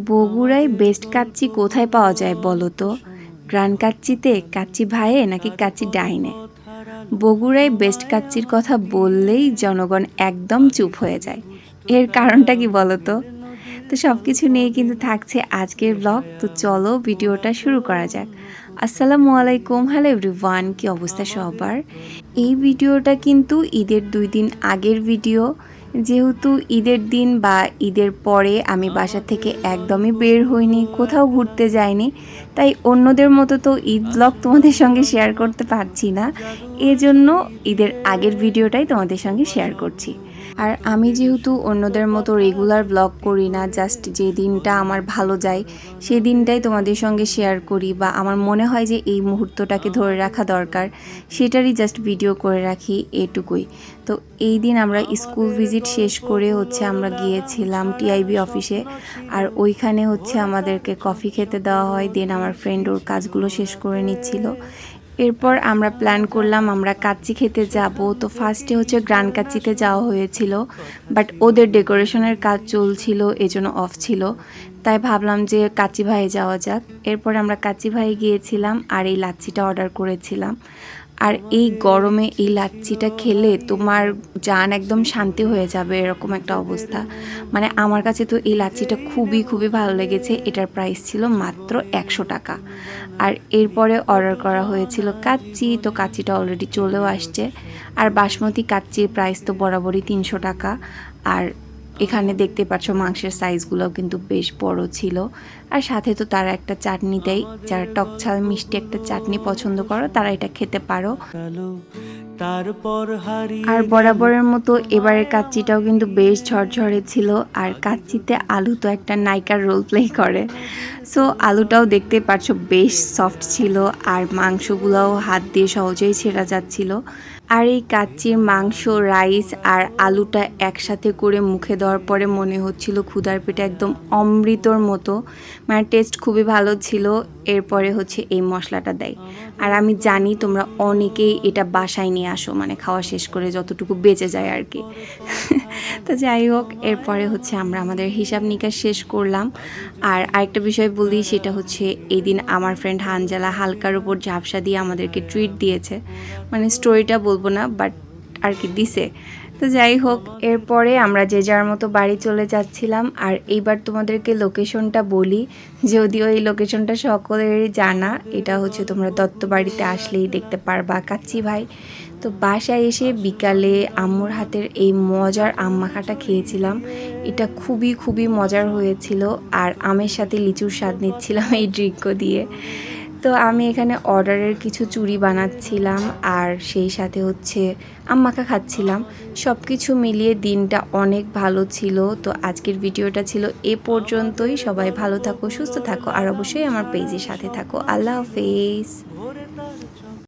বগুড়ায় বেস্ট কাচ্চি কোথায় পাওয়া যায় বলো তো? গ্রান কাচ্চিতে, কাচ্চি ভাইয়ে নাকি কাচ্চি ডাইনে? বগুড়ায় বেস্ট কাচ্চির কথা বললেই জনগণ একদম চুপ হয়ে যায়। এর কারণটা কি বলো তো? তো সব কিছু নিয়ে কিন্তু থাকছে আজকের ব্লগ। তো চলো ভিডিওটা শুরু করা যাক। আসসালামু আলাইকুম, হ্যালো এভরিওয়ান, কি অবস্থা সবার? এই ভিডিওটা কিন্তু ঈদের 2 দিন আগের ভিডিও। যেহেতু ঈদের দিন বা ঈদের পরে আমি বাসা থেকে একদমই বের হইনি, কোথাও ঘুরতে যাইনি, তাই অন্যদের মতো তো ঈদ ব্লগ তোমাদের সঙ্গে শেয়ার করতে পারছি না। এজন্য ঈদের আগের ভিডিওটাই তোমাদের সঙ্গে শেয়ার করছি। আর আমি যেহেতু অন্যদের মতো রেগুলার ব্লগ করি না, জাস্ট যে দিনটা আমার ভালো যায় সেই দিনটাই তোমাদের সঙ্গে শেয়ার করি, বা আমার মনে হয় যে এই মুহূর্তটাকে ধরে রাখা দরকার, সেটারই জাস্ট ভিডিও করে রাখি, এটুকুই। তো এই দিন আমরা স্কুল ভিজিট শেষ করে আমরা গিয়েছিলাম টিআইবি অফিসে। আর ওইখানে আমাদেরকে কফি খেতে দেওয়া হয়। দেন আমার ফ্রেন্ড ওর কাজগুলো শেষ করে নিচ্ছিল। এরপর আমরা প্ল্যান করলাম আমরা কাচ্চি খেতে যাব। তো ফার্স্টে গ্রান কাচ্চিতে যাওয়া হয়েছিল, বাট ওদের ডেকোরেশনের কাজ চলছিল, এজন্য অফ ছিল। তাই ভাবলাম যে কাচ্চি ভাইয়ে যাওয়া যাক। এরপর আমরা কাচ্চি ভাইয়ে গিয়েছিলাম আর এই লাচ্ছিটা অর্ডার করেছিলাম। আর এই গরমে এই লাচ্ছিটা খেলে তোমার জান একদম শান্তি হয়ে যাবে, এরকম একটা অবস্থা। মানে আমার কাছে তো এই লাচ্ছিটা খুবই খুবই ভালো লেগেছে। এটার প্রাইস ছিল মাত্র 100 টাকা। আর এরপরে অর্ডার করা হয়েছিল কাচ্চি। তো কাচ্চিটা অলরেডি চলেও আসছে। আর বাসমতি কাচ্চির প্রাইস তো বরাবরই 300 টাকা। আর এখানে দেখতে পাচ্ছ মাংসের সাইজগুলোও কিন্তু বেশ বড় ছিল। আর সাথে তো তারা একটা চাটনি দেয়, যারা টক ঝাল মিষ্টি একটা চাটনি পছন্দ করো তারা এটা খেতে পারো। আর বরাবরের মতো এবারের কাচ্চিটাও কিন্তু বেশ ঝরঝরে ছিল। আর কাচ্চিতে আলু তো একটা নায়িকার রোল প্লে করে। সো আলুটাও দেখতে পাচ্ছ বেশ সফট ছিল, আর মাংসগুলোও হাত দিয়ে সহজেই ছেঁড়া যাচ্ছিল। আর এই কাচ্চির মাংস, রাইস আর আলুটা একসাথে করে মুখে দেওয়ার পরে মনে হচ্ছিল ক্ষুধার পেটে একদম অমৃতর মতো। মানে টেস্ট খুবই ভালো ছিল। এরপরে এই মশলাটা দেয়। আর আমি জানি তোমরা অনেকেই এটা বাসায় নিয়ে আসো, মানে খাওয়া শেষ করে যতটুকু বেঁচে যায় আর কি। তো যাই হোক, এরপরে আমরা আমাদের হিসাব নিকাশ শেষ করলাম। আর আরেকটা বিষয় বলি, সেটা এই দিন আমার ফ্রেন্ড হানজালা হালকার উপর ঝাপসা দিয়ে আমাদেরকে ট্রিট দিয়েছে। মানে স্টোরিটা বলবো না, বাট আর কি দিছে। তো যাই হোক, এরপরে আমরা যে যার মতো বাড়ি চলে যাচ্ছিলাম। আর এইবার তোমাদেরকে লোকেশনটা বলি, যদিও এই লোকেশনটা সকলেরই জানা। এটা তোমরা দত্ত বাড়িতে আসলেই দেখতে পারবা কাচ্চি ভাই। তো বাসায় এসে বিকালে আম্মুর হাতের এই মজার আম মাখাটা খেয়েছিলাম। এটা খুবই খুবই মজার হয়েছিল। আর আমের সাথে লিচুর স্বাদ নিচ্ছিলাম এই ড্রিঙ্ক দিয়ে। তো আমি এখানে অর্ডারের কিছু চুড়ি বানাচ্ছিলাম, আর সেই সাথে আম মাখা খাচ্ছিলাম। সব কিছু মিলিয়ে দিনটা অনেক ভালো ছিল। তো আজকের ভিডিওটা ছিল এ পর্যন্তই। সবাই ভালো থাকো, সুস্থ থাকো, আর অবশ্যই আমার পেজের সাথে থাকো। আল্লাহ হাফেজ।